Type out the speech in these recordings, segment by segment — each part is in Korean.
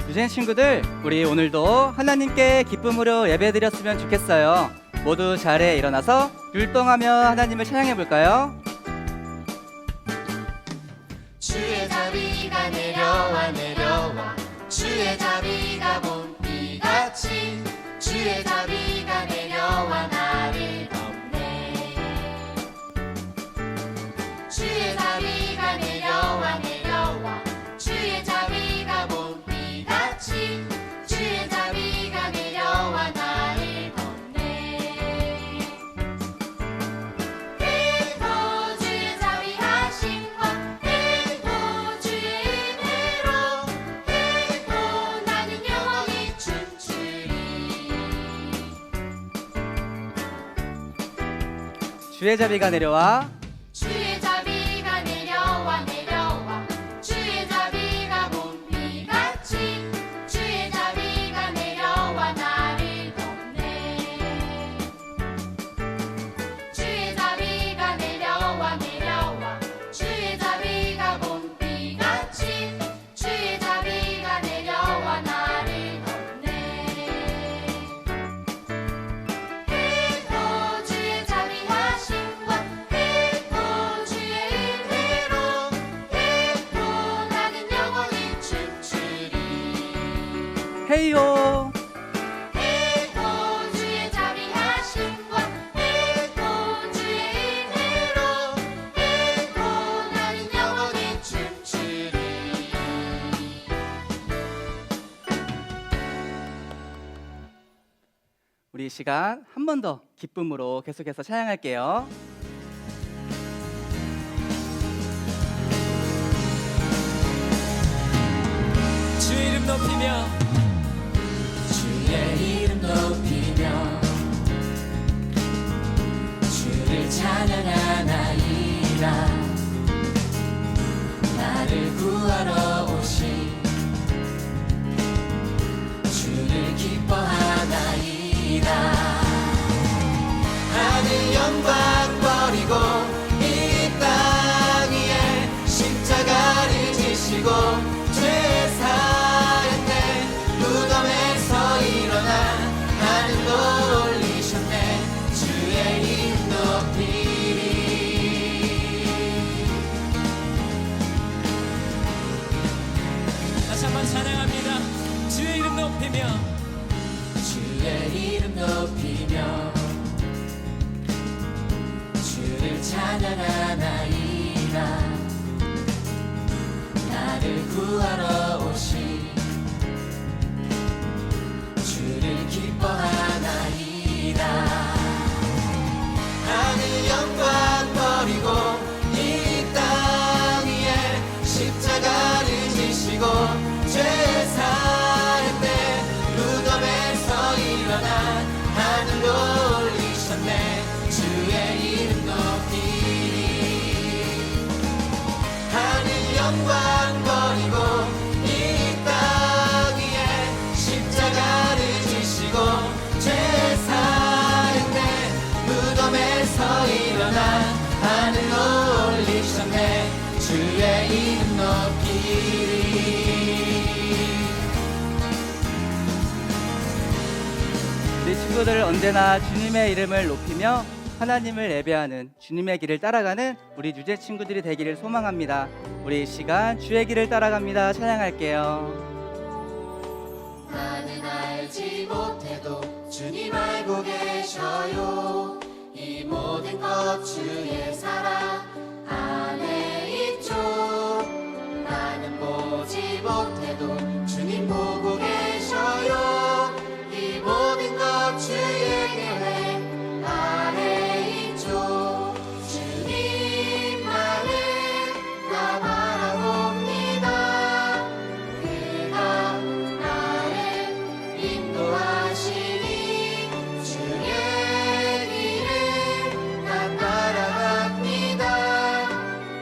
유진 친구들, 우리 오늘도 하나님께 기쁨으로 예배드렸으면 좋겠어요. 모두 자리에 일어나서 율동하며 하나님을 찬양해 볼까요? 주의 자비가 내려와 내려와 주의 자비가 봄비같이 주의 자비가 내려와 나를 덮네. 주의 자비가 내려와 내려와 주의 자비가 봄비같이 주의 자비가 내려와 나를 덮네. 행복 주의 자비하심과 행복 주의 은혜로 행복 나는 영원히 춤추리. 주의 자비가 내려와 주의 자비가 내려와 내려와 주의 자비가 봄비같이 주의 자비가 내려와 나를 덮네. 주의 자비가 내려와 내려와 주의 자비가 봄비같이 주의 자비가 내려와 나를 덮네. 행복 주의 자비하심과 행복 주의 은혜로 행복 나는 영원히 춤추리. 헤이요. 행복 주의 자비하심과 행복 주의 은혜로 행복 나는 영원히 춤추리. 우리 이 시간 한 번 더 기쁨으로 계속해서 찬양할게요. 주의 이름 높이며 주의 이름 높이며 주를 찬양하나이다. 나를 구하러 오신 주를 기뻐하나이다. 하늘 영광 버리고 이 땅 위에 십자가를 지시고 죄 사했네. 무덤에서 일어나 하늘로 올리셨네. 주의 이름 높이리. 다시 한번 찬양합니다. 주의 이름 높이며 주의 이름 높이며 주를 찬양하나이다. 나를 구하러 오신 주를 기뻐하나이다. 하늘 영광 버리고 이 땅 위에 십자가를 지시고 죄 사했네. 무덤에서 일어나 하늘로 올리셨네. 주의 이름 높이리. 하늘 영광 버리고 이 땅 위에 십자가를 지시고 죄 사했네. 무덤에서 일어나 하늘로 올리셨네. 주의 이름 높이리. 우리 친구들 언제나 주님의 이름을 높이며 하나님을 예배하는 주님의 길을 따라가는 우리 유재 친구들이 되기를 소망합니다. 우리 이 시간 주의 길을 따라갑니다. 찬양할게요. 나는 알지 못해도 주님 알고 계셔요. 이 모든 것 주의 사랑 안에 있죠. 나는 보지 못해도 주님 보고 계셔요. 이 모든 것 주의 계획 안에 있죠. 주님만을 나 바라봅니다. 그가 나를 인도하시니 주의 길을 나 따라갑니다.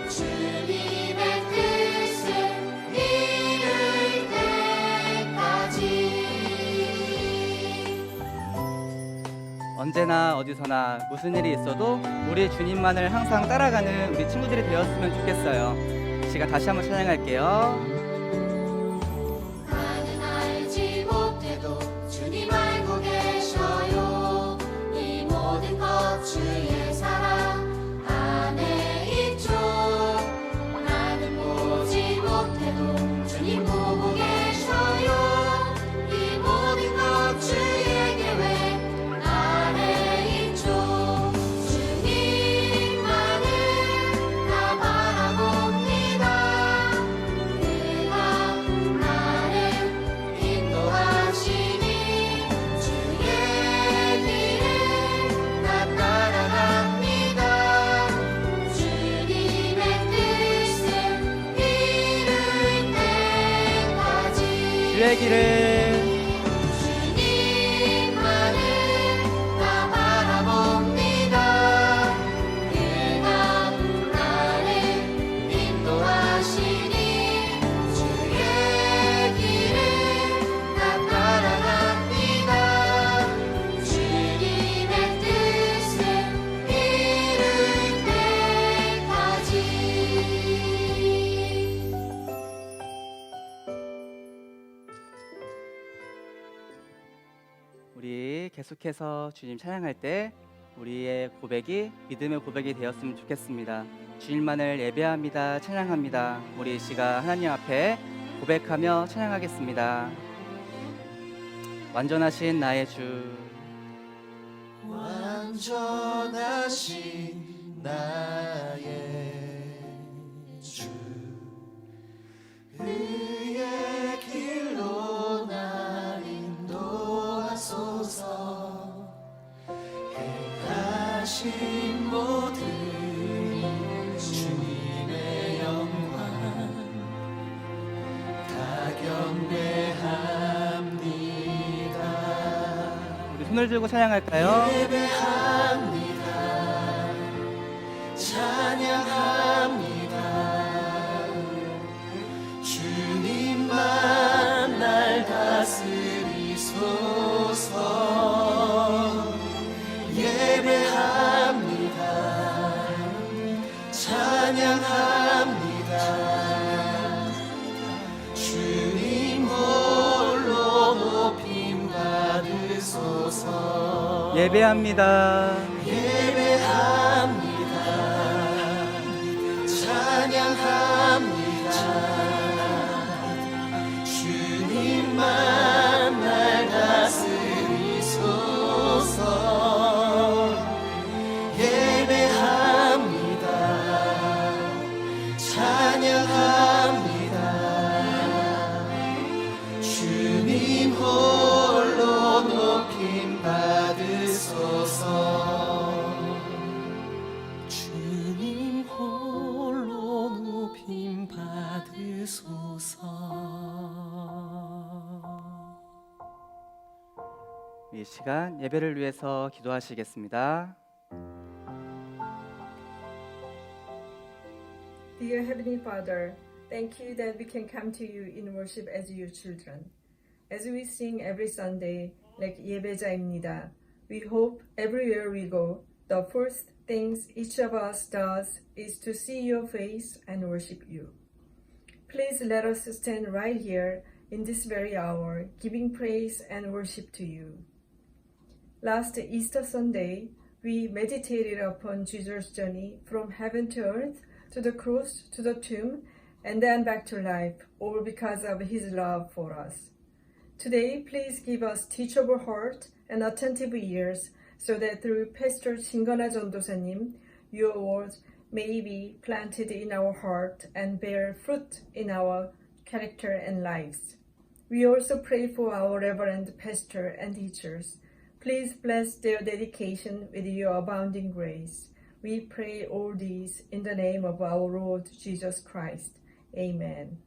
주님의 뜻을 이룰 때까지. 언제나 어디서나 무슨 일이 있어도 우리 주님만을 항상 따라가는 우리 친구들이 되었으면 좋겠어요. 이 시간 다시 한번 찬양할게요. 나는 주님 보고 계셔요. 이 모든 것 주의 계획 아래 있죠. 주님만을 다 바라봅니다. 그가 나를 인도하시니 주의 길을 다 따라갑니다. 주님의 뜻을 이룰 때까지 주의 길을 주님만을 다 바라봅니다. 그가 나를 인도하시니 주의 길을 다 따라갑니다. 주님의 뜻을 이룰 때까지. 우리 계속해서 주님 찬양할 때 우리의 고백이 믿음의 고백이 되었으면 좋겠습니다. 주님만을 예배합니다. 찬양합니다. 우리 이 시간 하나님 앞에 고백하며 찬양하겠습니다. 완전하신 나의 주, 완전하신 나의 주 의의 길로 날 인도하소서. 행하신 모든 주님의 영광 다 경배합니다. 우리 손을 들고 찬양할까요? 예배합니다. 찬양합니다. 주님만 날 다스리소서. 예배합니다. 찬양합니다. 주님 홀로 높임 받으소서. 예배합니다. 예배합니다. 찬양합니다. 주님만 날 다스리소서. 예배합니다. 찬양합니다. 주님 홀로 높임 받으소서. 주님 홀로 높임 받으소서. 이 시간 예배를 위해서 기도하시겠습니다. Dear Heavenly Father, thank you that we can come to you in worship as your children. As we sing every Sunday, like 예배자입니다, we hope everywhere we go, the first things each of us does is to see your face and worship you. Please let us stand right here in this very hour, giving praise and worship to you. Last Easter Sunday, we meditated upon Jesus' journey from heaven to earth, to the cross, to the tomb, and then back to life, all because of his love for us. Today, please give us teachable heart and attentive ears, so that through Pastor 신건아 전도사님, your words may be planted in our heart and bear fruit in our character and lives. We also pray for our Reverend Pastor and teachers. Please bless their dedication with your abounding grace. We pray all these in the name of our Lord Jesus Christ. Amen.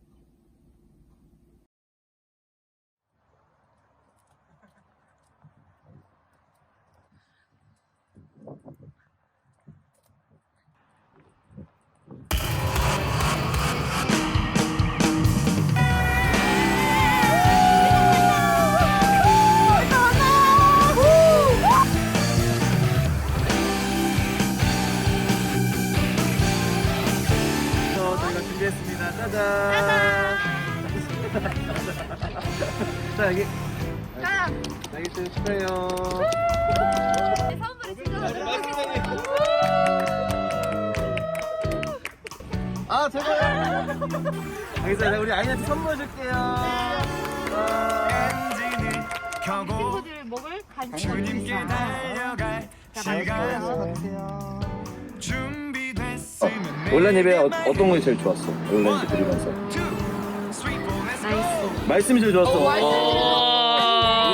저희가 준비했습니다. 짜잔. 자 여기. 나기 씨 축하해요. 아 제가요. 알겠습니다. 우리 아이한테 선물 줄게요. 친구들 먹을 간식을 주세요. 온라인 예배 어떤 거 제일 좋았어? 온라인 예배 드리면서. 말씀이 제일 좋았어. 우리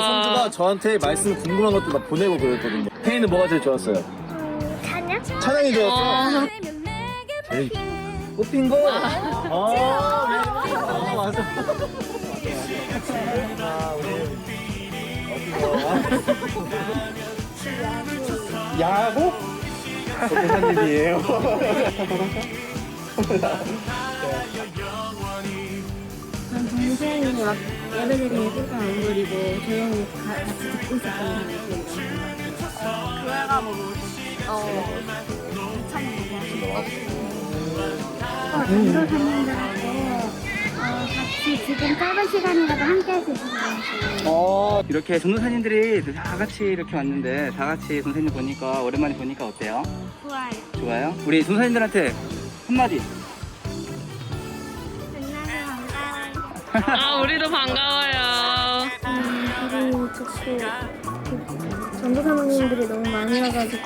성주가 저한테 말씀 궁금한 것도 막 보내고 그랬거든요. 혜인은 뭐가 제일 좋았어요? 찬양? 찬양이 좋았어? 제일 뽑힌 거? 맞아. 야구? 무슨 일이에요? 전 동생이 막 예배드리는 뜻을 안 부리고 조용히 같이 듣고 있었던 기억이 교회가 보고 전도사님들하고 같이 지금 짧은 시간이라도 함께 할 수 있어서 너무 좋아요. 이렇게 전도사님들이 다 같이 이렇게 왔는데 다 같이 선생님 보니까 오랜만에 보니까 어때요? 좋아요. 좋아요? 우리 전도사님들한테 한마디. 만나서 반가워요. 우리도 반가워요. 기분이 좋고 전도사님들이 너무 많이 와가지고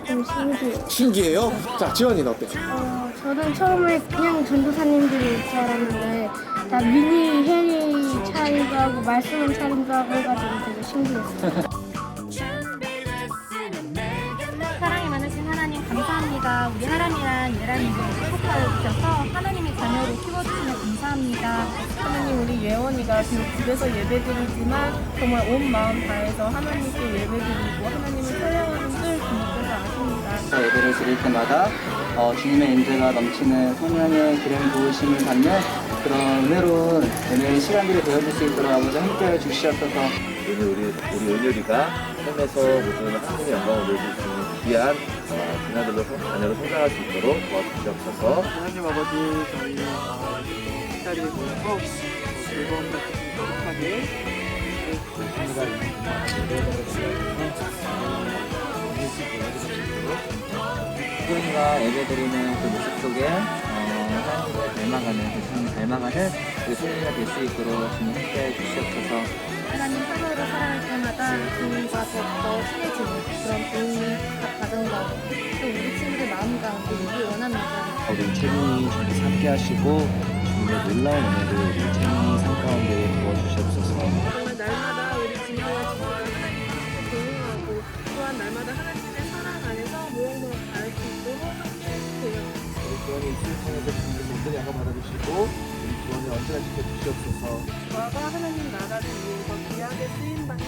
좀 신기해요. 신기해요? 자, 지원이는 어때? 저는 처음에 그냥 전도사님들이 줄 알았는데 다 미니 해리 차림도 하고 말씀은 차림도 하고 해가지고 되게 신기했어요. 사랑이 많으신 하나님 감사합니다. 우리 하람이랑 예람이를 축복하여 주셔서 하나님의 자녀로 키워주시면 감사합니다. 하나님, 우리 예원이가 비록 집에서 예배드리지만 정말 온 마음 다해서 하나님께 예배드리고 하나님을 찬양하는 늘 주님께서 아십니다. 예배를 드릴 때마다 주님의 임재가 넘치는 성령의 기름 부으심을 받는 그런 은혜로운 은혜의 시간들이 되어질 수 있도록 아버지 함께해 주시옵소서. 우리 은율이가 삶에서 모든 하나님의 영광을 누릴 수 있는 귀한 자녀들로 자녀로 성장할 수 있도록 도와주시옵소서. 하나님 아버지 저희 이 자리에 모여서 즐거운 같이 행복하게 수연이가 예배드리는 그 모습 속에 하나님을 닮아가는, 예수님을 닮아가는 그 소연이가 될 수 있도록 주님 함께해 주시옵소서. 하나님 서로를 사랑할 때마다 주님과 더욱더 친해지는 그런 도움이 가정과 또 우리 친구들 마음 가운데 있기 원합니다. 우리 채민이 주님께서 함께하시고 주님의 놀라운 은혜를 우리 채민이 삶 가운데 부어주시옵소서. 정말 날마다 우리 진영과 친구가 하나님께 동행하고 또한 날마다 하나님의 사랑 안에서 무럭무럭 자랄 수 있도록 함께해주세요. 우리 주원이 입술 통해서 주님께서 온전히 양가 받아주시고 우리 주원을 언제나 지켜주시옵소서. 저와 하나님 나라를 위해서 귀하게 쓰임받는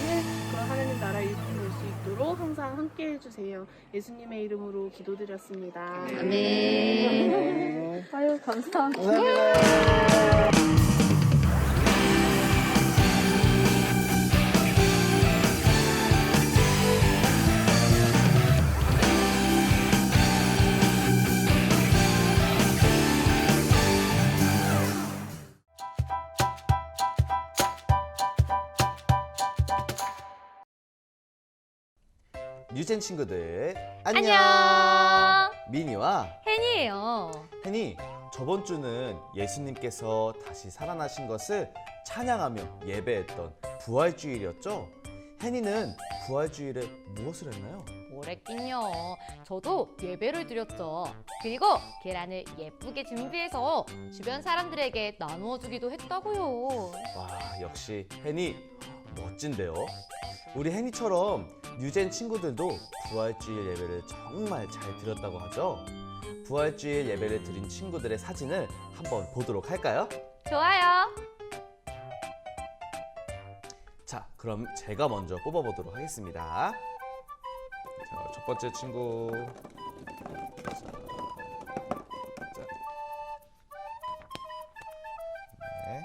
그런 하나님 나라 일꾼 될 수 있도록 항상 함께 해주세요. 예수님의 이름으로 기도드렸습니다. 아멘. 아유 감사합니다. 뉴젠 친구들 안녕. 미니와 혜니예요. 혜니, 저번 주는 예수님께서 다시 살아나신 것을 찬양하며 예배했던 부활주일이었죠? 혜니는 부활주일에 무엇을 했나요? 뭐랬긴요. 저도 예배를 드렸죠. 그리고 계란을 예쁘게 준비해서 주변 사람들에게 나누어 주기도 했다고요. 와, 역시 혜니 멋진데요? 우리 혜니처럼 뉴젠 친구들도 부활주일 예배를 정말 잘 드렸다고 하죠? 부활주일 예배를 드린 친구들의 사진을 한번 보도록 할까요? 좋아요. 자, 그럼 제가 먼저 뽑아보도록 하겠습니다. 자, 첫 번째 친구. 자. 네.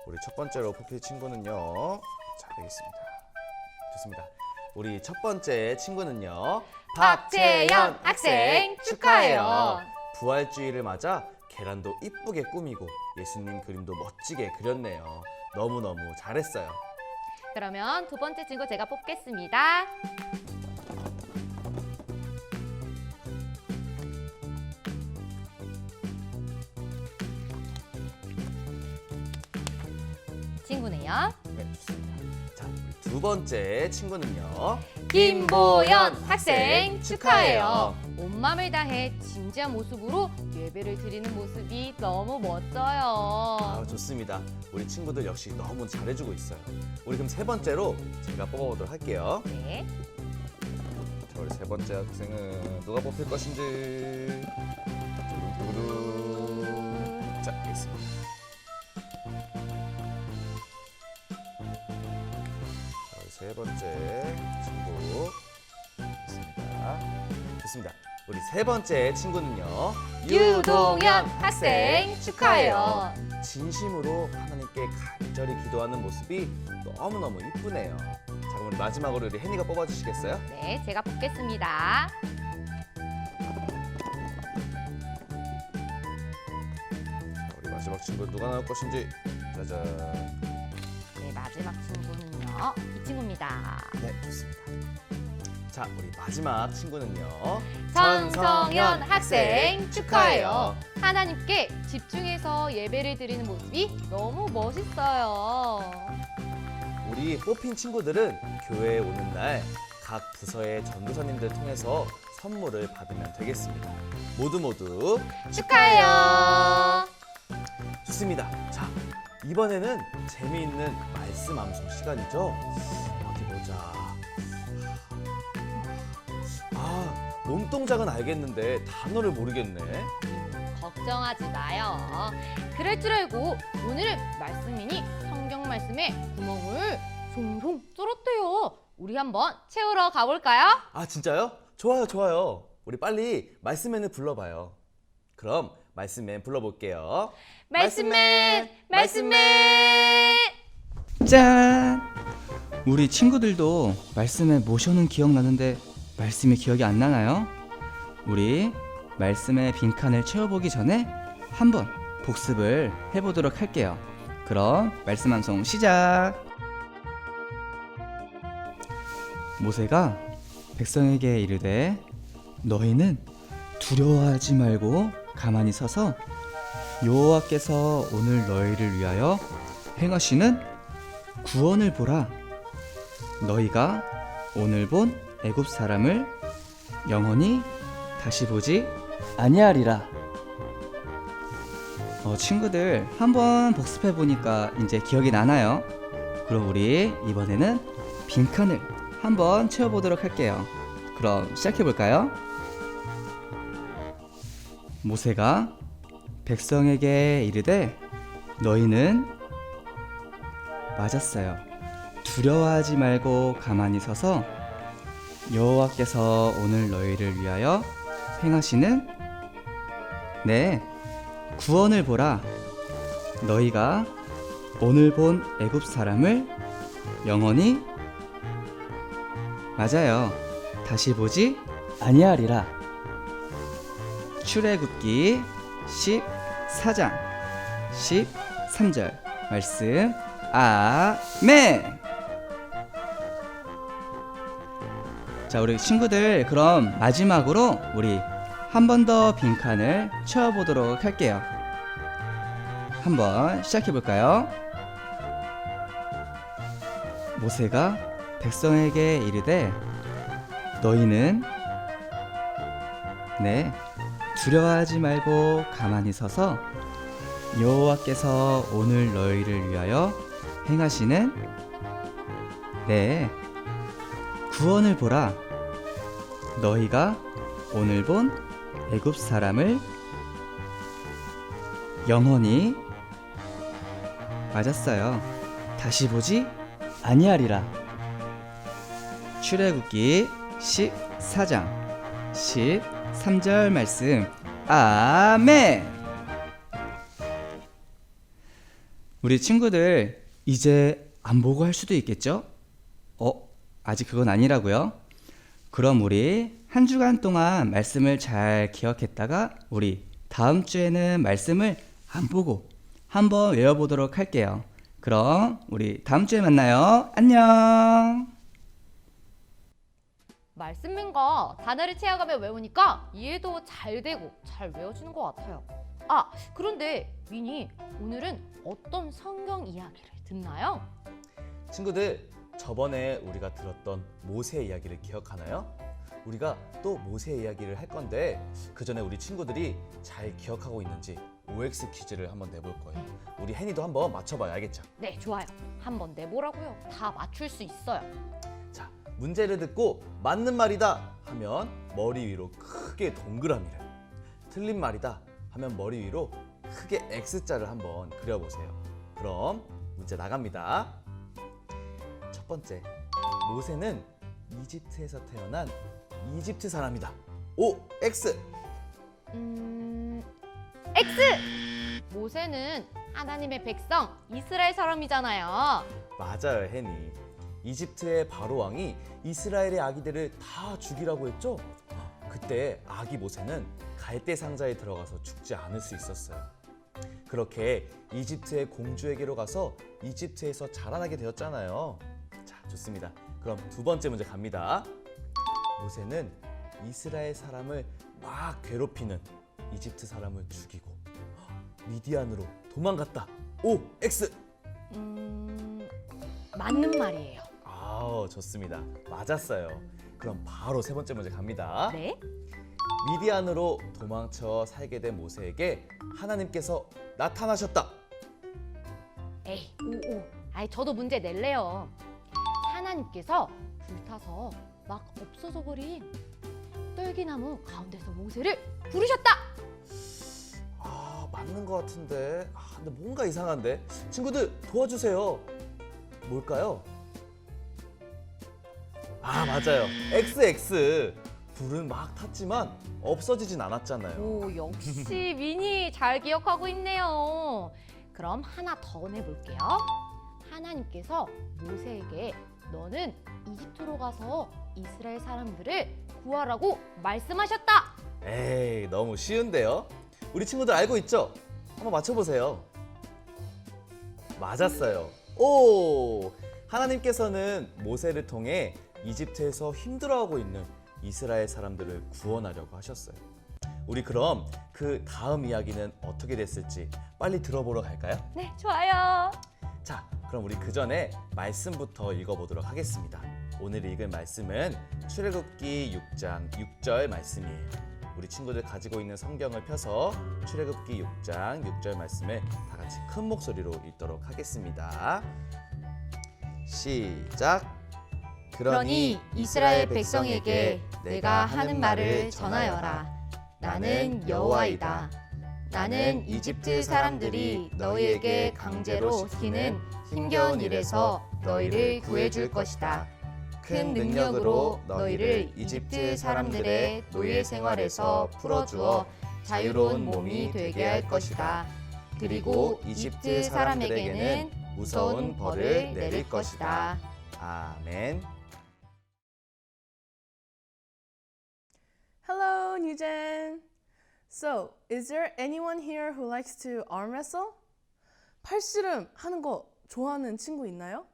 우리 첫 번째로 뽑힐 친구는요. 자, 되겠습니다. 좋습니다. 우리 첫 번째 친구는요. 박채연 학생 축하해요. 부활주일을 맞아 계란도 이쁘게 꾸미고 예수님 그림도 멋지게 그렸네요. 너무너무 잘했어요. 그러면 두 번째 친구 제가 뽑겠습니다. 친구네요. 네, 좋습니다. 자, 우리 두 번째 친구는요. 김보연 학생 축하해요. 온 마음을 다해 진지한 모습으로 예배를 드리는 모습이 너무 멋져요. 아, 좋습니다. 우리 친구들 역시 너무 잘해주고 있어요. 우리 그럼 세 번째로 제가 뽑아보도록 할게요. 네. 자, 우리 세 번째 학생은 누가 뽑힐 것인지. 두구두구두. 자, 여기 있습니다. 자, 우리 세 번째 친구 있습니다. 좋습니다. 우리 세 번째 친구는요. 유동현 학생 축하해요. 진심으로 하나님께 간절히 기도하는 모습이 너무너무 이쁘네요. 자, 그럼 우리 마지막으로 우리 혜니가 뽑아주시겠어요? 네, 제가 뽑겠습니다. 자, 우리 마지막 친구 누가 나올 것인지. 짜잔. 네, 마지막 친구는요. 이 친구입니다. 네, 좋습니다. 자, 우리 마지막 친구는요. 전성현 학생 축하해요. 하나님께 집중해서 예배를 드리는 모습이 너무 멋있어요. 우리 뽑힌 친구들은 교회에 오는 날 각 부서의 전도사님들 통해서 선물을 받으면 되겠습니다. 모두 축하해요. 좋습니다. 자, 이번에는 재미있는 말씀 암송 시간이죠. 어디 보자. 아, 몸동작은 알겠는데 단어를 모르겠네. 걱정하지 마요. 그럴 줄 알고 오늘은 말씀이니 성경 말씀에 구멍을 송송 뚫었대요. 우리 한번 채우러 가볼까요? 아, 진짜요? 좋아요, 좋아요. 우리 빨리 말씀맨을 불러봐요. 그럼 말씀맨 불러볼게요. 말씀맨! 짠! 우리 친구들도 말씀에 모셔놓은 기억나는데 말씀이 기억이 안 나나요? 우리 말씀의 빈칸을 채워보기 전에 한번 복습을 해보도록 할게요. 그럼 말씀 암송 시작! 모세가 백성에게 이르되 너희는 두려워하지 말고 가만히 서서 여호와께서 오늘 너희를 위하여 행하시는 구원을 보라. 너희가 오늘 본 애굽 사람을 영원히 다시 보지 아니하리라. 친구들 한번 복습해 보니까 이제 기억이 나나요? 그럼 우리 이번에는 빈칸을 한번 채워보도록 할게요. 그럼 시작해 볼까요? 모세가 백성에게 이르되 너희는 맞았어요. 두려워하지 말고 가만히 서서 여호와께서 오늘 너희를 위하여 행하시는 구원을 보라. 너희가 오늘 본 애굽 사람을 영원히 맞아요. 다시 보지 아니하리라. 출애굽기 14장 13절 말씀 아멘. 자, 우리 친구들 그럼 마지막으로 우리 한 번 더 빈칸을 채워보도록 할게요. 한번 시작해 볼까요? 모세가 백성에게 이르되 너희는 두려워하지 말고 가만히 서서 여호와께서 오늘 너희를 위하여 행하시는 구원을 보라. 너희가 오늘 본 애굽 사람을 영원히 맞았어요. 다시 보지 아니하리라. 출애굽기 14장 13절 말씀 아멘. 우리 친구들 이제 안 보고 할 수도 있겠죠? 아직 그건 아니라고요? 그럼 우리 한 주간 동안 말씀을 잘 기억했다가 우리 다음 주에는 말씀을 안 보고 한번 외워보도록 할게요. 그럼 우리 다음 주에 만나요. 안녕. 말씀맨과 단어를 채워가며 외우니까 이해도 잘 되고 잘 외워지는 것 같아요. 아, 그런데 미니, 오늘은 어떤 성경 이야기를 듣나요? 친구들, 저번에 우리가 들었던 모세 이야기를 기억하나요? 우리가 또 모세 이야기를 할 건데 그 전에 우리 친구들이 잘 기억하고 있는지 OX 퀴즈를 한번 내볼 거예요. 우리 혜니도 한번 맞춰봐요. 알겠죠? 네, 좋아요. 한번 내보라고요. 다 맞출 수 있어요. 자, 문제를 듣고 맞는 말이다 하면 머리 위로 크게 동그라미를, 틀린 말이다 하면 머리 위로 크게 X자를 한번 그려보세요. 그럼 문제 나갑니다. 첫 번째, 모세는 이집트에서 태어난 이집트 사람이다. O, X. X! 모세는 하나님의 백성 이스라엘 사람이잖아요. 맞아요, 혜니. 이집트의 바로 왕이 이스라엘의 아기들을 다 죽이라고 했죠? 그때 아기 모세는 갈대 상자에 들어가서 죽지 않을 수 있었어요. 그렇게 이집트의 공주에게로 가서 이집트에서 자라나게 되었잖아요. 자, 좋습니다. 그럼 두 번째 문제 갑니다. 모세는 이스라엘 사람을 막 괴롭히는 이집트 사람을 죽이고 미디안으로 도망갔다. O, X. 맞는 말이에요. 아, 좋습니다. 맞았어요. 그럼 바로 세 번째 문제 갑니다. 네? 미디안으로 도망쳐 살게 된 모세에게 하나님께서 나타나셨다. 에이, 오. 아이, 저도 문제 낼래요. 하나님께서 불타서 막 없어져 버린 떨기나무 가운데서 모세를 부르셨다. 아, 맞는 것 같은데. 근데 뭔가 이상한데. 친구들 도와주세요. 뭘까요? 아, 맞아요. XX. 불은 막 탔지만 없어지진 않았잖아요. 오, 역시 미니 잘 기억하고 있네요. 그럼 하나 더 내볼게요. 하나님께서 모세에게 너는 이집트로 가서 이스라엘 사람들을 구하라고 말씀하셨다. 에이, 너무 쉬운데요? 우리 친구들 알고 있죠? 한번 맞춰보세요. 맞았어요. 오! 하나님께서는 모세를 통해 이집트에서 힘들어하고 있는 이스라엘 사람들을 구원하려고 하셨어요. 우리 그럼 그 다음 이야기는 어떻게 됐을지 빨리 들어보러 갈까요? 네, 좋아요. 자, 그럼 우리 그 전에 말씀부터 읽어보도록 하겠습니다. 오늘 읽을 말씀은 출애굽기 6장 6절 말씀이에요. 우리 친구들 가지고 있는 성경을 펴서 출애굽기 6장 6절 말씀을 다 같이 큰 목소리로 읽도록 하겠습니다. 시작. 그러니 이스라엘 백성에게 내가 하는 말을 전하여라. 나는 여호와이다. 나는 이집트 사람들이 너희에게 강제로 시키는 힘겨운 일에서 너희를 구해줄 것이다. 큰 능력으로 너희를 이집트 사람들의 노예 생활에서 풀어주어 자유로운 몸이 되게 할 것이다. 그리고 이집트 사람에게는 무서운 벌을 내릴 것이다. 아멘. Hello, Newgen. So, is there anyone here who likes to arm wrestle? 팔씨름 하는 거 좋아하는 친구 있나요?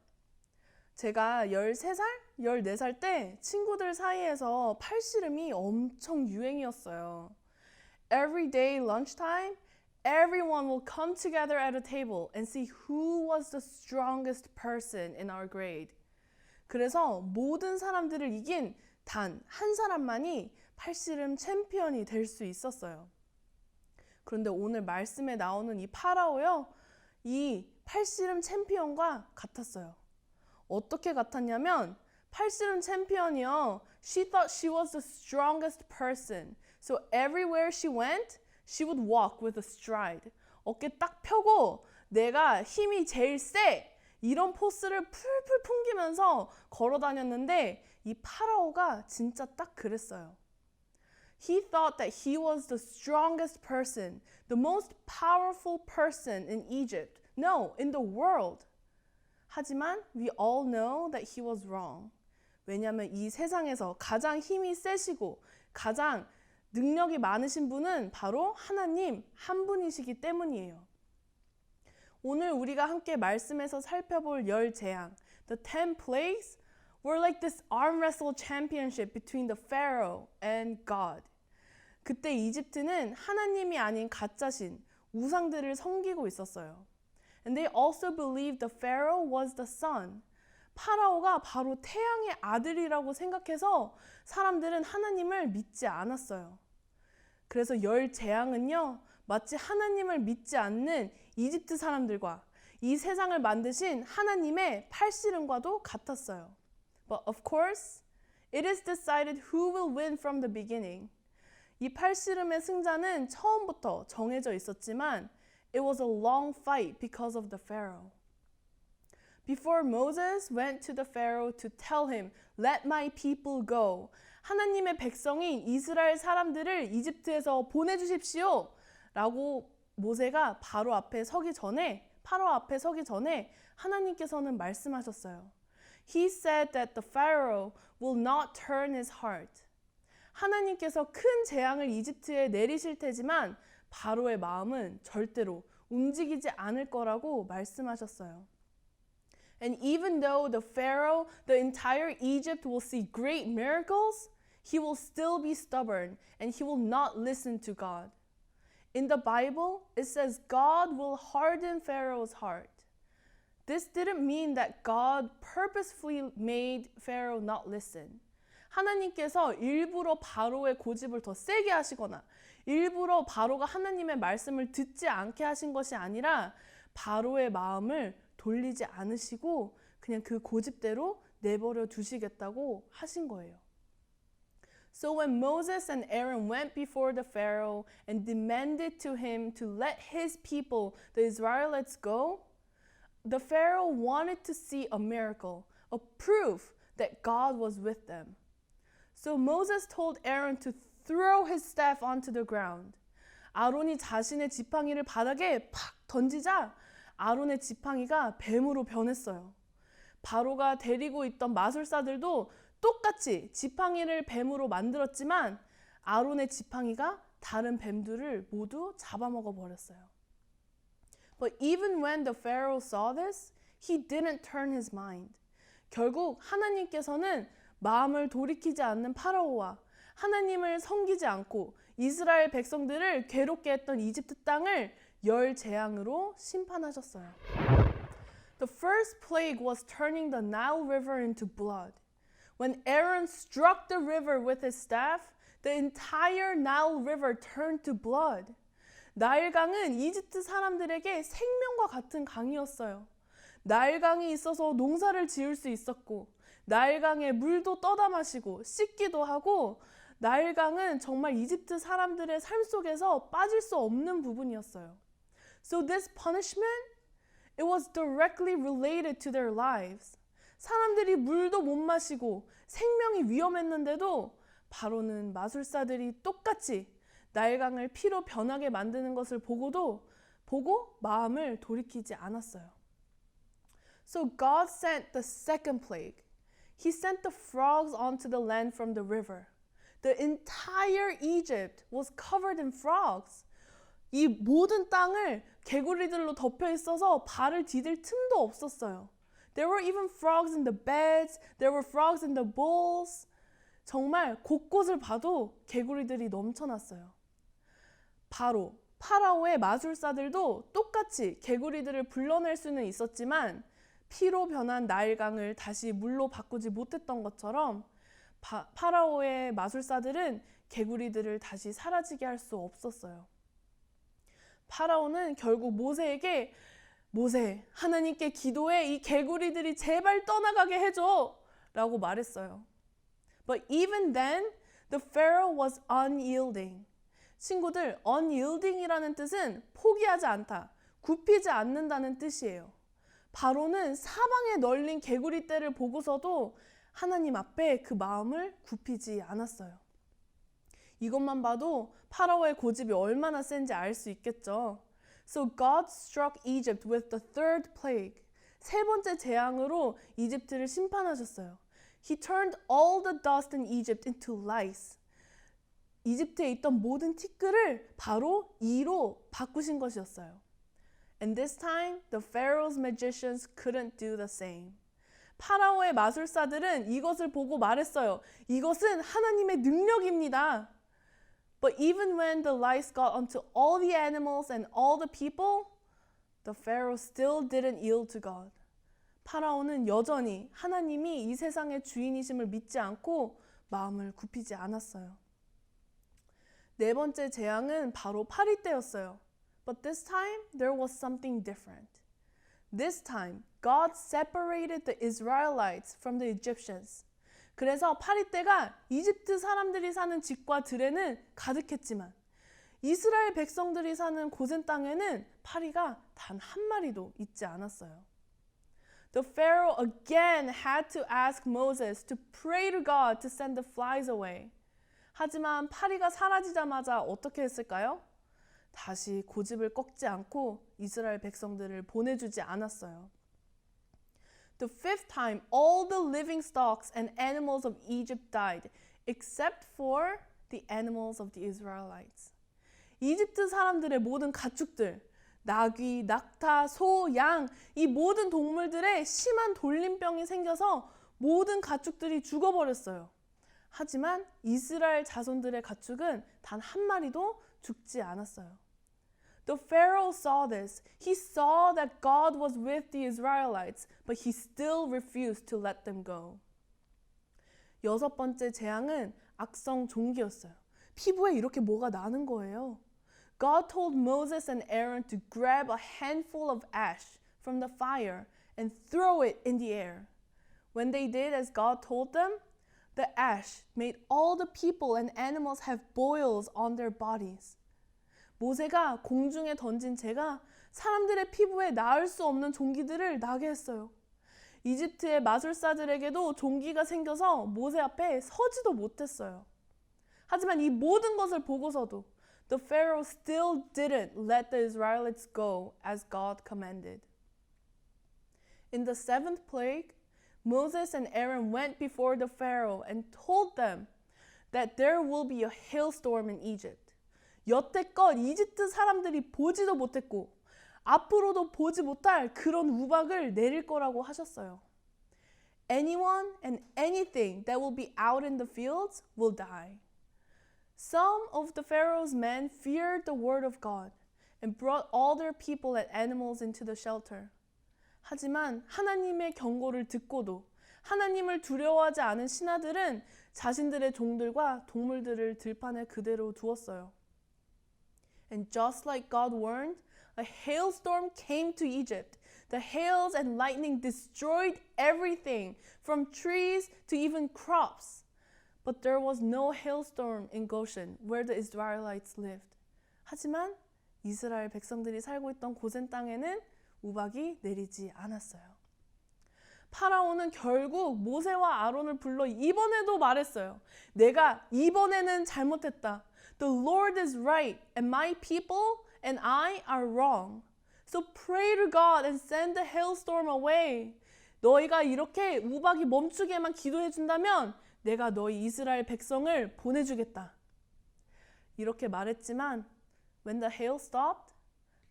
제가 13살, 14살 때 친구들 사이에서 팔씨름이 엄청 유행이었어요. Every day lunchtime, everyone will come together at a table and see who was the strongest person in our grade. 그래서 모든 사람들을 이긴 단 한 사람만이 팔씨름 챔피언이 될 수 있었어요. 그런데 오늘 말씀에 나오는 이 파라오요, 이 팔씨름 챔피언과 같았어요. 어떻게 같았냐면 팔씨름 챔피언이요, she thought she was the strongest person. So everywhere she went, she would walk with a stride. 어깨 딱 펴고 내가 힘이 제일 세! 이런 포스를 풀풀 풍기면서 걸어 다녔는데 이 파라오가 진짜 딱 그랬어요. He thought that he was the strongest person, the most powerful person in Egypt. No, in the world. 하지만 we all know that he was wrong. 왜냐하면 이 세상에서 가장 힘이 세시고 가장 능력이 많으신 분은 바로 하나님 한 분이시기 때문이에요. 오늘 우리가 함께 말씀에서 살펴볼 10재앙, the 10 plagues, were like this arm wrestle championship between the Pharaoh and God. 그때 이집트는 하나님이 아닌 가짜신 우상들을 섬기고 있었어요. And they also believed the Pharaoh was the sun. 파라오가 바로 태양의 아들이라고 생각해서 사람들은 하나님을 믿지 않았어요. 그래서 열 재앙은요, 마치 하나님을 믿지 않는 이집트 사람들과 이 세상을 만드신 하나님의 팔씨름과도 같았어요. But of course, it is decided who will win from the beginning. 이 팔씨름의 승자는 처음부터 정해져 있었지만 it was a long fight because of the Pharaoh. Before Moses went to the Pharaoh to tell him, "Let my people go." 하나님의 백성인 이스라엘 사람들을 이집트에서 보내주십시오. 라고 모세가 파로 앞에 서기 전에 하나님께서는 말씀하셨어요. He said that the Pharaoh will not turn his heart. 하나님께서 큰 재앙을 이집트에 내리실 테지만 바로의 마음은 절대로 움직이지 않을 거라고 말씀하셨어요. And even though the Pharaoh, the entire Egypt will see great miracles, he will still be stubborn and he will not listen to God. In the Bible, it says God will harden Pharaoh's heart. This didn't mean that God purposefully made Pharaoh not listen. 하나님께서 일부러 바로의 고집을 더 세게 하시거나 일부러 바로가 하나님의 말씀을 듣지 않게 하신 것이 아니라 바로의 마음을 돌리지 않으시고 그냥 그 고집대로 내버려 두시겠다고 하신 거예요. So when Moses and Aaron went before the Pharaoh and demanded to him to let his people, the Israelites, go, the Pharaoh wanted to see a miracle, a proof that God was with them. So Moses told Aaron to throw his staff onto the ground. 아론이 자신의 지팡이를 바닥에 팍 던지자 아론의 지팡이가 뱀으로 변했어요. 바로가 데리고 있던 마술사들도 똑같이 지팡이를 뱀으로 만들었지만 아론의 지팡이가 다른 뱀들을 모두 잡아먹어 버렸어요. But even when the Pharaoh saw this, he didn't turn his mind. 결국 하나님께서는 마음을 돌이키지 않는 파라오와 하나님을 섬기지 않고 이스라엘 백성들을 괴롭게 했던 이집트 땅을 열 재앙으로 심판하셨어요. The first plague was turning the Nile River into blood. When Aaron struck the river with his staff, the entire Nile River turned to blood. 나일강은 이집트 사람들에게 생명과 같은 강이었어요. 나일강이 있어서 농사를 지을 수 있었고 나일강에 물도 떠다 마시고 씻기도 하고 나일강은 정말 이집트 사람들의 삶 속에서 빠질 수 없는 부분이었어요. So this punishment, it was directly related to their lives. 사람들이 물도 못 마시고 생명이 위험했는데도 바로는 마술사들이 똑같이 나일강을 피로 변하게 만드는 것을 보고 마음을 돌이키지 않았어요. So God sent the second plague. He sent the frogs onto the land from the river. The entire Egypt was covered in frogs. 이 모든 땅을 개구리들로 덮여 있어서 발을 디딜 틈도 없었어요. There were even frogs in the beds. There were frogs in the bowls. 정말 곳곳을 봐도 개구리들이 넘쳐났어요. 파라오의 마술사들도 똑같이 개구리들을 불러낼 수는 있었지만 피로 변한 나일강을 다시 물로 바꾸지 못했던 것처럼 파라오의 마술사들은 개구리들을 다시 사라지게 할 수 없었어요. 파라오는 결국 모세에게 모세, 하나님께 기도해 이 개구리들이 제발 떠나가게 해줘 라고 말했어요. But even then, the Pharaoh was unyielding. 친구들, unyielding이라는 뜻은 포기하지 않다, 굽히지 않는다는 뜻이에요. 바로는 사방에 널린 개구리 떼를 보고서도 하나님 앞에 그 마음을 굽히지 않았어요. 이것만 봐도 파라오의 고집이 얼마나 센지 알 수 있겠죠. So God struck Egypt with the third plague. 세 번째 재앙으로 이집트를 심판하셨어요. He turned all the dust in Egypt into lice. 이집트에 있던 모든 티끌을 바로 이로 바꾸신 것이었어요. And this time, the Pharaoh's magicians couldn't do the same. 파라오의 마술사들은 이것을 보고 말했어요. 이것은 하나님의 능력입니다. But even when the lice got onto all the animals and all the people, the Pharaoh still didn't yield to God. 파라오는 여전히 하나님이 이 세상의 주인이심을 믿지 않고 마음을 굽히지 않았어요. 네 번째 재앙은 바로 파리 때였어요. But this time there was something different. This time God separated the Israelites from the Egyptians. 그래서 파리 때가 이집트 사람들이 사는 집과 들에는 가득했지만 이스라엘 백성들이 사는 고센 땅에는 파리가 단 한 마리도 있지 않았어요. The Pharaoh again had to ask Moses to pray to God to send the flies away. 하지만 파리가 사라지자마자 어떻게 했을까요? 다시 고집을 꺾지 않고 이스라엘 백성들을 보내주지 않았어요. The fifth time, all the living stocks and animals of Egypt died, except for the animals of the Israelites. 이집트 사람들의 모든 가축들, 나귀, 낙타, 소, 양, 이 모든 동물들의 심한 돌림병이 생겨서 모든 가축들이 죽어버렸어요. 하지만 이스라엘 자손들의 가축은 단 한 마리도 죽지 않았어요. The Pharaoh saw this. He saw that God was with the Israelites, but he still refused to let them go. 여섯 번째 재앙은 악성 종기였어요. 피부에 이렇게 뭐가 나는 거예요. God told Moses and Aaron to grab a handful of ash from the fire and throw it in the air. When they did as God told them, the ash made all the people and animals have boils on their bodies. 모세가 공중에 던진 재가 사람들의 피부에 나을 수 없는 종기들을 나게 했어요. 이집트의 마술사들에게도 종기가 생겨서 모세 앞에 서지도 못했어요. 하지만 이 모든 것을 보고서도 the Pharaoh still didn't let the Israelites go as God commanded. In the seventh plague, Moses and Aaron went before the Pharaoh and told them that there will be a hailstorm in Egypt. 여태껏 이집트 사람들이 보지도 못했고 앞으로도 보지 못할 그런 우박을 내릴 거라고 하셨어요. Anyone and anything that will be out in the fields will die. Some of the Pharaoh's men feared the word of God and brought all their people and animals into the shelter. 하지만 하나님의 경고를 듣고도 하나님을 두려워하지 않은 신하들은 자신들의 종들과 동물들을 들판에 그대로 두었어요. And just like God warned, a hailstorm came to Egypt. The hails and lightning destroyed everything, from trees to even crops. But there was no hailstorm in Goshen, where the Israelites lived. 하지만 이스라엘 백성들이 살고 있던 고센 땅에는 우박이 내리지 않았어요. 파라오는 결국 모세와 아론을 불러 이번에도 말했어요. 내가 이번에는 잘못했다. The Lord is right, and my people and I are wrong. So pray to God and send the hailstorm away. 너희가 이렇게 우박이 멈추게만 기도해 준다면 내가 너희 이스라엘 백성을 보내주겠다. 이렇게 말했지만 when the hail stopped,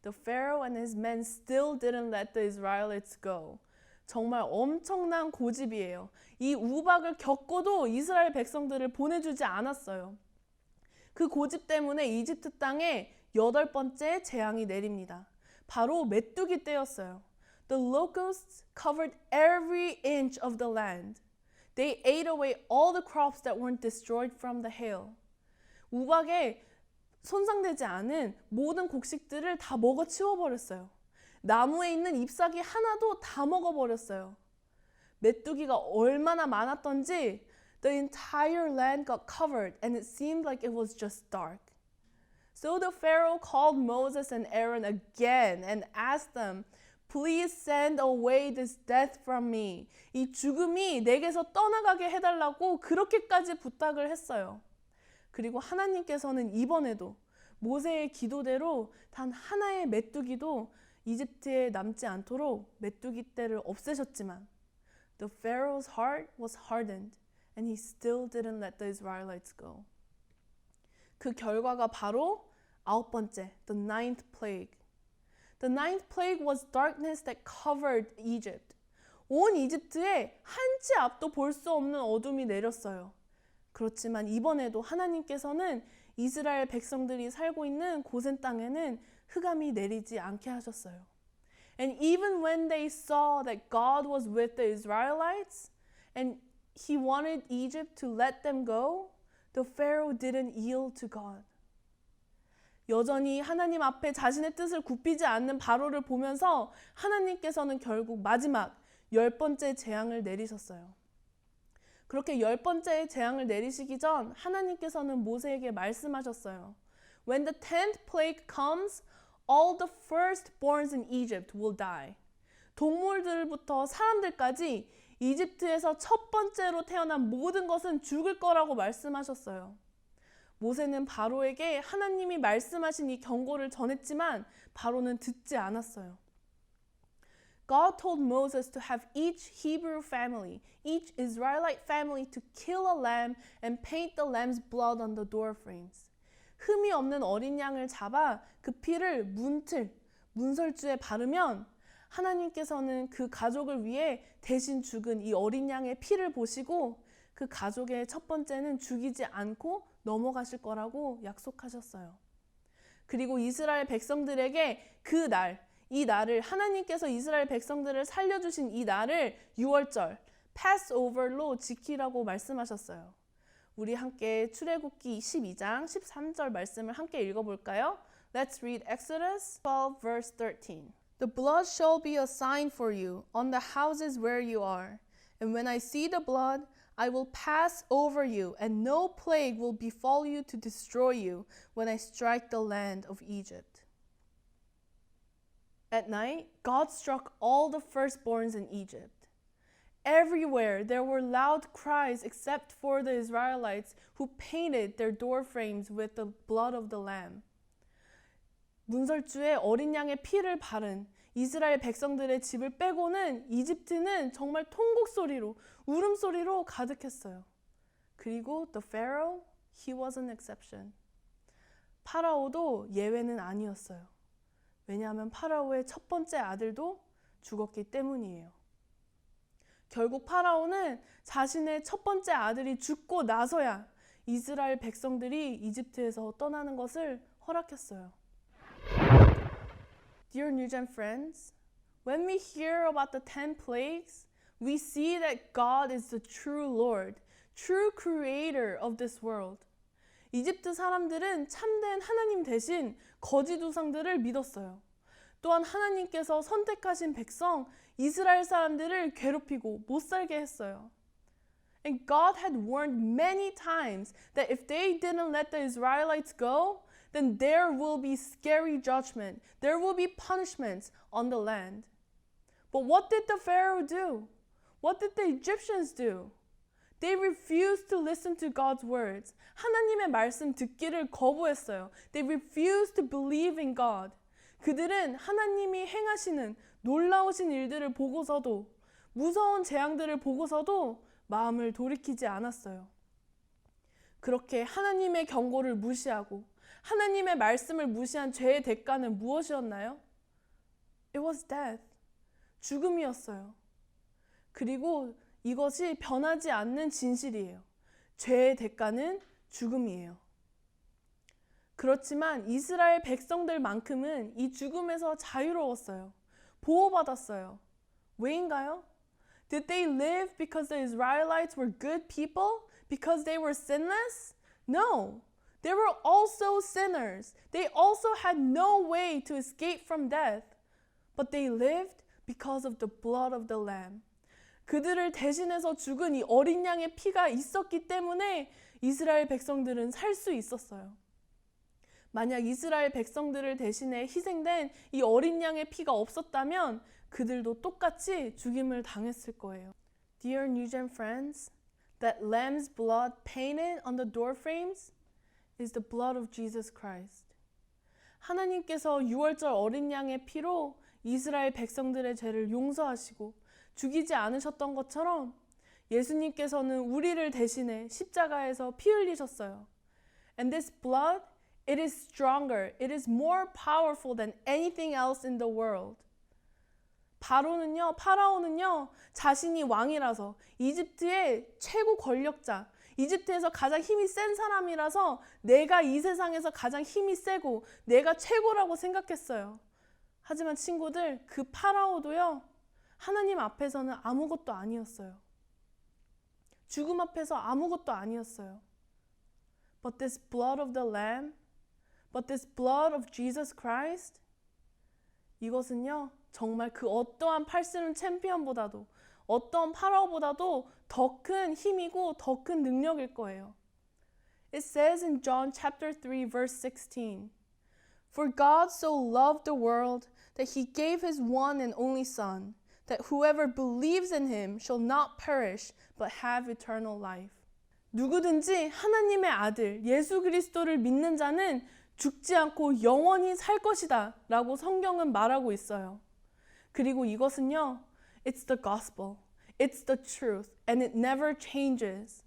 the Pharaoh and his men still didn't let the Israelites go. 정말 엄청난 고집이에요. 이 우박을 겪고도 이스라엘 백성들을 보내주지 않았어요. 그 고집 때문에 이집트 땅에 8번째 재앙이 내립니다. 바로 메뚜기 때였어요. The locusts covered every inch of the land. They ate away all the crops that weren't destroyed from the hail. 우박에 손상되지 않은 모든 곡식들을 다 먹어 치워버렸어요. 나무에 있는 잎사귀 하나도 다 먹어버렸어요. 메뚜기가 얼마나 많았던지 the entire land got covered and it seemed like it was just dark. So the Pharaoh called Moses and Aaron again and asked them, Please send away this death from me. 이 죽음이 내게서 떠나가게 해달라고 그렇게까지 부탁을 했어요. 그리고 하나님께서는 이번에도 모세의 기도대로 단 하나의 메뚜기도 이집트에 남지 않도록 메뚜기 떼를 없애셨지만 the Pharaoh's heart was hardened and he still didn't let the Israelites go. 그 결과가 바로 9번째, the ninth plague. The ninth plague was darkness that covered Egypt. 온 이집트에 한 치 앞도 볼 수 없는 어둠이 내렸어요. 그렇지만 이번에도 하나님께서는 이스라엘 백성들이 살고 있는 고센 땅에는 흑암이 내리지 않게 하셨어요. And even when they saw that God was with the Israelites and he wanted Egypt to let them go, the Pharaoh didn't yield to God. 여전히 하나님 앞에 자신의 뜻을 굽히지 않는 바로를 보면서 하나님께서는 결국 마지막 10번째 재앙을 내리셨어요. 그렇게 10번째 재앙을 내리시기 전 하나님께서는 모세에게 말씀하셨어요. When the 10th plague comes, all the firstborns in Egypt will die. 동물들부터 사람들까지 이집트에서 첫 번째로 태어난 모든 것은 죽을 거라고 말씀하셨어요. 모세는 바로에게 하나님이 말씀하신 이 경고를 전했지만 바로는 듣지 않았어요. God told Moses to have each Hebrew family, each Israelite family to kill a lamb and paint the lamb's blood on the door frames. 흠이 없는 어린 양을 잡아 그 피를 문설주에 바르면 하나님께서는 그 가족을 위해 대신 죽은 이 어린 양의 피를 보시고 그 가족의 첫 번째는 죽이지 않고 넘어가실 거라고 약속하셨어요. 그리고 이스라엘 백성들에게 이 날을 하나님께서 이스라엘 백성들을 살려주신 이 날을 유월절, Passover로 지키라고 말씀하셨어요. 우리 함께 출애굽기 12장 13절 말씀을 함께 읽어볼까요? Let's read Exodus 12 verse 13. The blood shall be a sign for you on the houses where you are. And when I see the blood, I will pass over you, and no plague will befall you to destroy you when I strike the land of Egypt. At night, God struck all the firstborns in Egypt. Everywhere there were loud cries except for the Israelites who painted their door frames with the blood of the lamb. 문설주에 어린 양의 피를 바른 이스라엘 백성들의 집을 빼고는 이집트는 정말 통곡소리로, 울음소리로 가득했어요. 그리고 the Pharaoh, he was an exception. 파라오도 예외는 아니었어요. 왜냐하면 파라오의 첫 번째 아들도 죽었기 때문이에요. 결국 파라오는 자신의 첫 번째 아들이 죽고 나서야 이스라엘 백성들이 이집트에서 떠나는 것을 허락했어요. Dear New Gen friends, when we hear about the 10 plagues, we see that God is the true Lord, true creator of this world. 이집트 사람들은 참된 하나님 대신 거짓 우상들을 믿었어요. 또한 하나님께서 선택하신 백성 이스라엘 사람들을 괴롭히고 못 살게 했어요. And God had warned many times that if they didn't let the Israelites go, then there will be scary judgment. There will be punishments on the land. But what did the Pharaoh do? What did the Egyptians do? They refused to listen to God's words. 하나님의 말씀 듣기를 거부했어요. They refused to believe in God. 그들은 하나님이 행하시는 놀라우신 일들을 보고서도, 무서운 재앙들을 보고서도 마음을 돌이키지 않았어요. 그렇게 하나님의 경고를 무시하고 하나님의 말씀을 무시한 죄의 대가는 무엇이었나요? It was death. 죽음이었어요. 그리고 이것이 변하지 않는 진실이에요. 죄의 대가는 죽음이에요. 그렇지만 이스라엘 백성들만큼은 이 죽음에서 자유로웠어요. 보호받았어요. 왜인가요? Did they live because the Israelites were good people? Because they were sinless? No. They were also sinners. They also had no way to escape from death. But they lived because of the blood of the Lamb. 그들을 대신해서 죽은 이 어린 양의 피가 있었기 때문에 이스라엘 백성들은 살 수 있었어요. 만약 이스라엘 백성들을 대신해 희생된 이 어린 양의 피가 없었다면 그들도 똑같이 죽임을 당했을 거예요. Dear New Gen friends, that lamb's blood painted on the door frames is the blood of Jesus Christ. 하나님께서 유월절 어린 양의 피로 이스라엘 백성들의 죄를 용서하시고 죽이지 않으셨던 것처럼 예수님께서는 우리를 대신해 십자가에서 피 흘리셨어요. And this blood, it is stronger, it is more powerful than anything else in the world. 파라오는요, 자신이 왕이라서 이집트의 최고 권력자, 이집트에서 가장 힘이 센 사람이라서 내가 이 세상에서 가장 힘이 세고 내가 최고라고 생각했어요. 하지만 친구들, 그 파라오도요, 하나님 앞에서는 아무것도 아니었어요. 죽음 앞에서 아무것도 아니었어요. But this blood of the Lamb, but this blood of Jesus Christ, 이것은요, 정말 그 어떠한 팔씨름 챔피언보다도, 어떠한 파라오보다도 더 큰 힘이고 더 큰 능력일 거예요. It says in John chapter 3 verse 16, For God so loved the world that he gave his one and only Son, that whoever believes in him shall not perish but have eternal life. 누구든지 하나님의 아들 예수 그리스도를 믿는 자는 죽지 않고 영원히 살 것이다 라고 성경은 말하고 있어요. 그리고 이것은요, It's the gospel, it's the truth, and it never changes.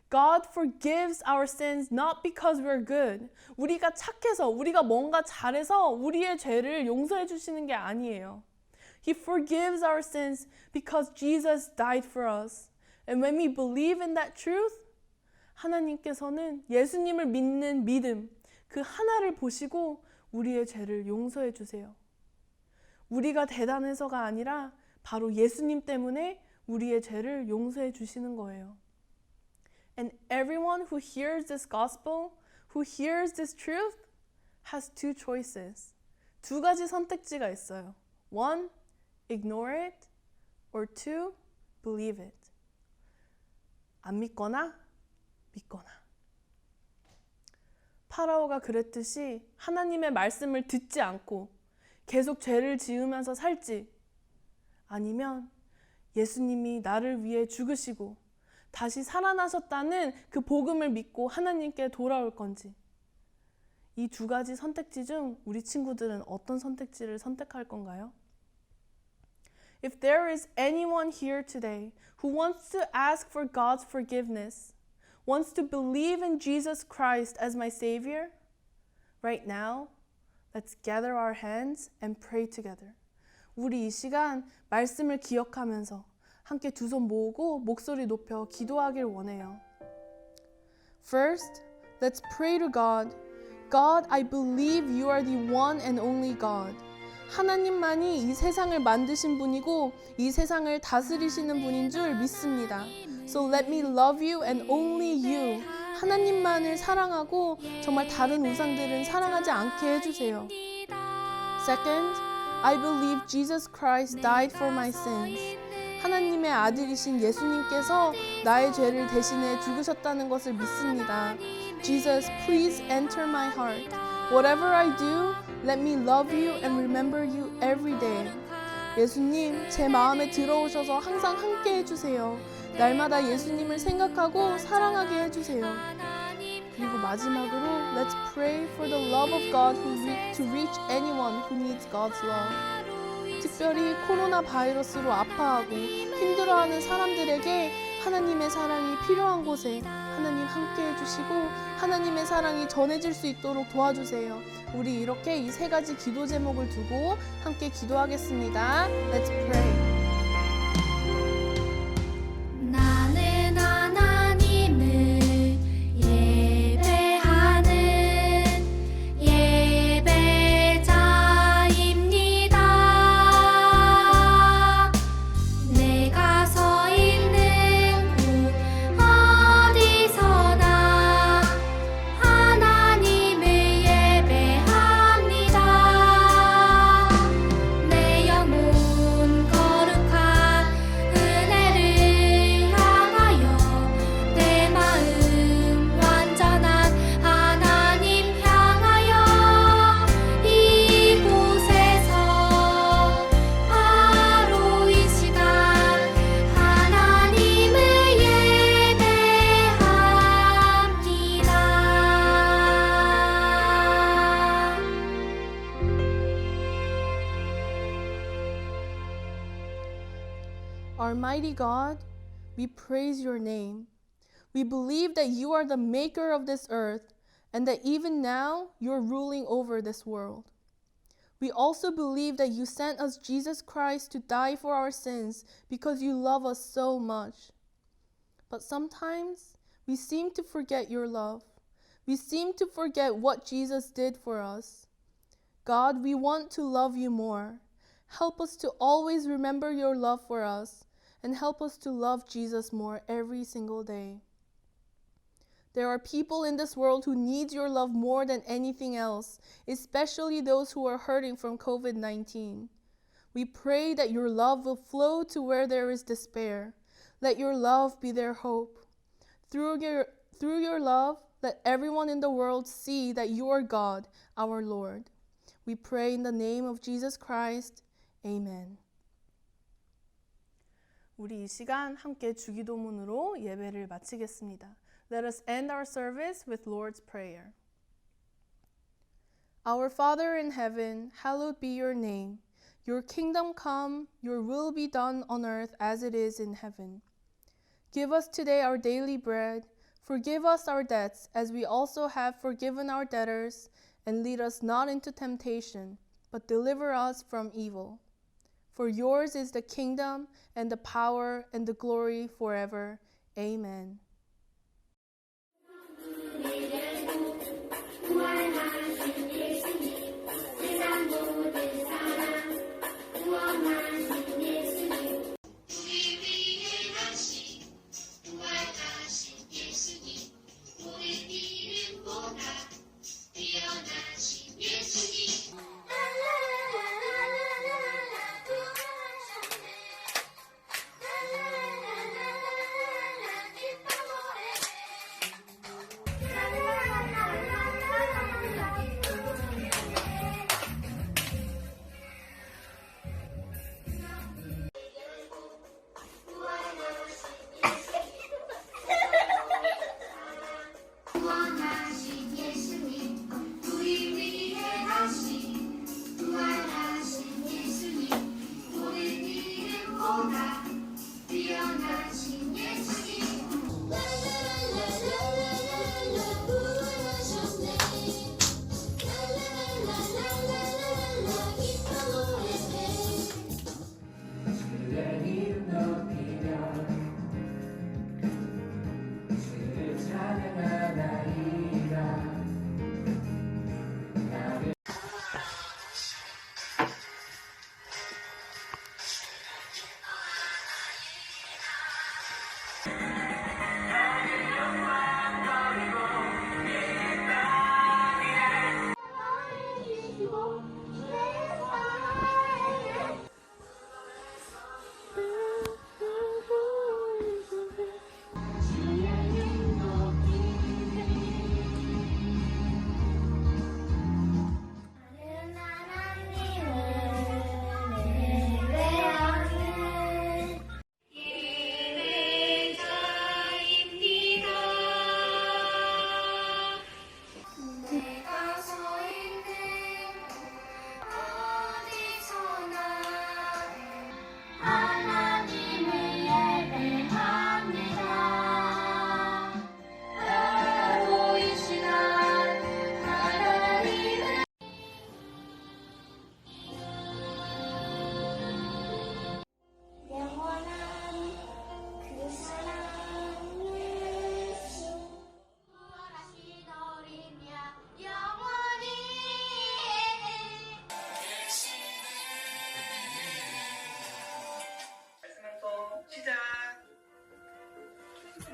God forgives our sins not because we're good. 우리가 착해서, 우리가 뭔가 잘해서 우리의 죄를 용서해 주시는 게 아니에요. He forgives our sins because Jesus died for us. And when we believe in that truth, 하나님께서는 예수님을 믿는 믿음, 그 하나를 보시고 우리의 죄를 용서해 주세요. 우리가 대단해서가 아니라 바로 예수님 때문에 우리의 죄를 용서해 주시는 거예요. And everyone who hears this gospel, who hears this truth, has two choices. 두 가지 선택지가 있어요. One, ignore it, or two, believe it. 안 믿거나 믿거나. 파라오가 그랬듯이 하나님의 말씀을 듣지 않고 계속 죄를 지으면서 살지, 아니면 예수님이 나를 위해 죽으시고 다시 살아나셨다는 그 복음을 믿고 하나님께 돌아올 건지, 이 두 가지 선택지 중 우리 친구들은 어떤 선택지를 선택할 건가요? If there is anyone here today who wants to ask for God's forgiveness, wants to believe in Jesus Christ as my Savior, right now, let's gather our hands and pray together. 우리 이 시간 말씀을 기억하면서 함께 두 손 모으고 목소리 높여 기도하길 원해요. First, let's pray to God. God, I believe you are the one and only God. 하나님만이 이 세상을 만드신 분이고 이 세상을 다스리시는 분인 줄 믿습니다. So let me love you and only you. 하나님만을 사랑하고 정말 다른 우상들은 사랑하지 않게 해주세요. Second, I believe Jesus Christ died for my sins. 하나님의 아들이신 예수님께서 나의 죄를 대신해 죽으셨다는 것을 믿습니다. Jesus, please enter my heart. Whatever I do, let me love you and remember you every day. 예수님, 제 마음에 들어오셔서 항상 함께 해주세요. 날마다 예수님을 생각하고 사랑하게 해주세요. 그리고 마지막으로 Let's pray for the love of God to reach anyone who needs God's love. 특별히 코로나 바이러스로 아파하고 힘들어하는 사람들에게 하나님의 사랑이 필요한 곳에 하나님 함께 해주시고 하나님의 사랑이 전해질 수 있도록 도와주세요. 우리 이렇게 이 세 가지 기도 제목을 두고 함께 기도하겠습니다. Let's pray. 나는 하나님을 예배하는 예배자입니다. 내가 서 있는 곳 어디서나 하나님을 예배합니다. 내 영혼 거룩한 은혜를 향하여 내 마음 완전한 하나님 향하여 이곳에서 바로 이 시간 하나님을 예배합니다. Almighty God, we praise your name. We believe that you are the maker of this earth and that even now you're ruling over this world. We also believe that you sent us Jesus Christ to die for our sins because you love us so much. But sometimes We seem to forget your love. We seem to forget what Jesus did for us. God, we want to love you more. Help us to always remember your love for us and help us to love Jesus more every single day. There are people in this world who need your love more than anything else, especially those who are hurting from COVID-19. We pray that your love will flow to where there is despair. Let your love be their hope. Through your love, let everyone in the world see that you are God, our Lord. We pray in the name of Jesus Christ. Amen. 우리 이 시간 함께 주기도문으로 예배를 마치겠습니다. Let us end our service with Lord's Prayer. Our Father in heaven, hallowed be your name. Your kingdom come, your will be done on earth as it is in heaven. Give us today our daily bread. Forgive us our debts as we also have forgiven our debtors. And lead us not into temptation, but deliver us from evil. For yours is the kingdom and the power and the glory forever. Amen.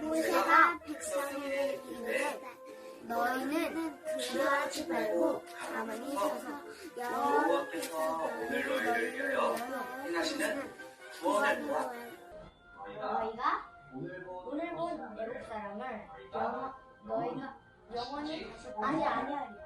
모세가 백성에게 이르되 너희는 두려워하지 말고 가만히 서서 여호와께서 너희를 위하여 행하시는 구원을 보아. 너희가 오늘 본 애국 사람을 너희가 영원히 다시 아니야.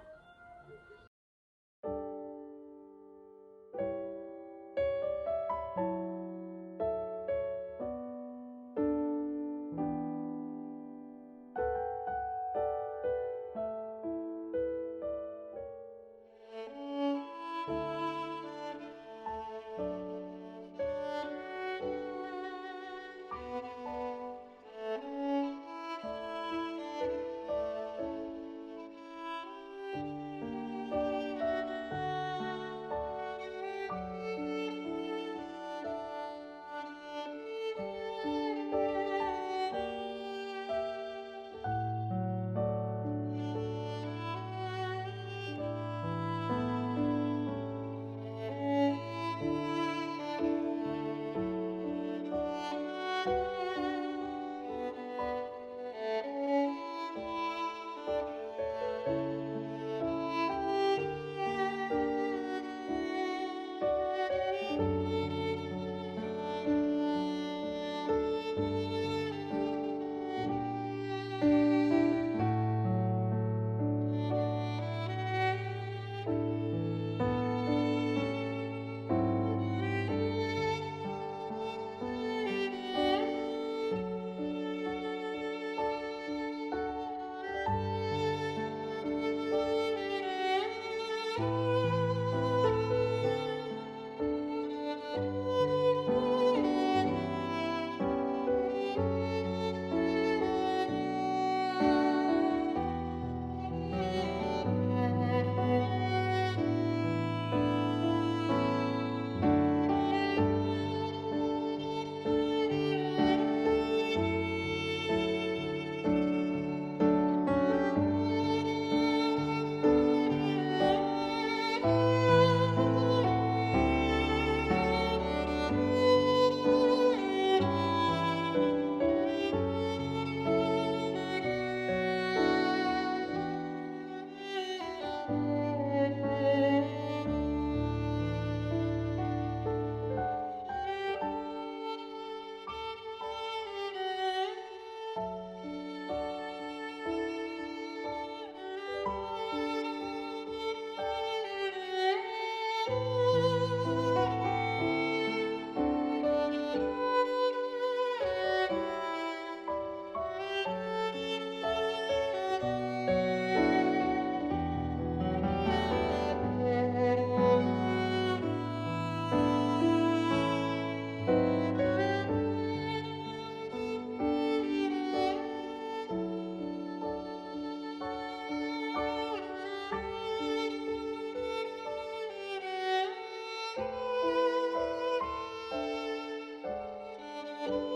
네.